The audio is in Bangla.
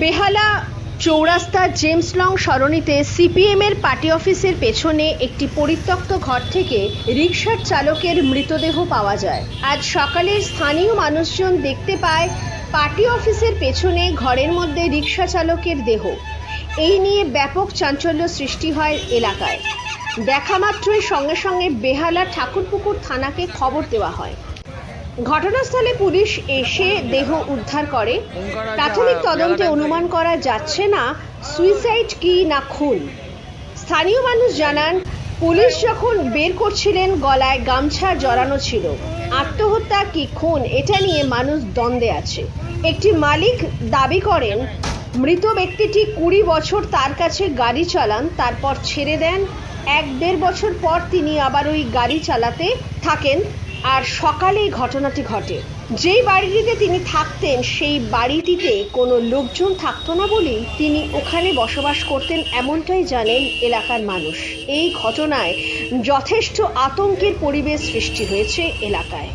বেহালা চৌরাস্তা জেমস লং সরণিতে সিপিএমের পার্টি অফিসের পেছনে একটি পরিত্যক্ত ঘর থেকে রিকশার চালকের মৃতদেহ পাওয়া যায়। আজ সকালে স্থানীয় মানুষজন দেখতে পায় পার্টি অফিসের পেছনে ঘরের মধ্যে রিকশা চালকের দেহ। এই নিয়ে ব্যাপক চাঞ্চল্য সৃষ্টি হয় এলাকায়। দেখা মাত্রই সঙ্গে সঙ্গে বেহালা ঠাকুরপুকুর থানাকে খবর দেওয়া হয়। ঘটনাস্থলে পুলিশ এসে দেহ উদ্ধার করে। প্রাথমিক তদন্তে অনুমান করা যাচ্ছে না সুইসাইড কি না খুন। স্থানীয় মানুষ জানান, পুলিশ যখন বের করছিলেন গলায় গামছা জড়ানো ছিল। আত্মহত্যা কি খুন এটা নিয়ে মানুষ দ্বন্দ্বে আছে। একটি মালিক দাবি করেন মৃত ব্যক্তিটি 20 বছর তার কাছে গাড়ি চালান, তারপর ছেড়ে দেন। 1-1.5 বছর পর তিনি আবার ওই গাড়ি চালাতে থাকেন আর সকালেই ঘটনাটি ঘটে। যেই বাড়িটিতে তিনি থাকতেন সেই বাড়িটিতে কোনো লোকজন থাকতো না বলেই তিনি ওখানে বসবাস করতেন, এমনটাই জানেন এলাকার মানুষ। এই ঘটনায় যথেষ্ট আতঙ্কের পরিবেশ সৃষ্টি হয়েছে এলাকায়।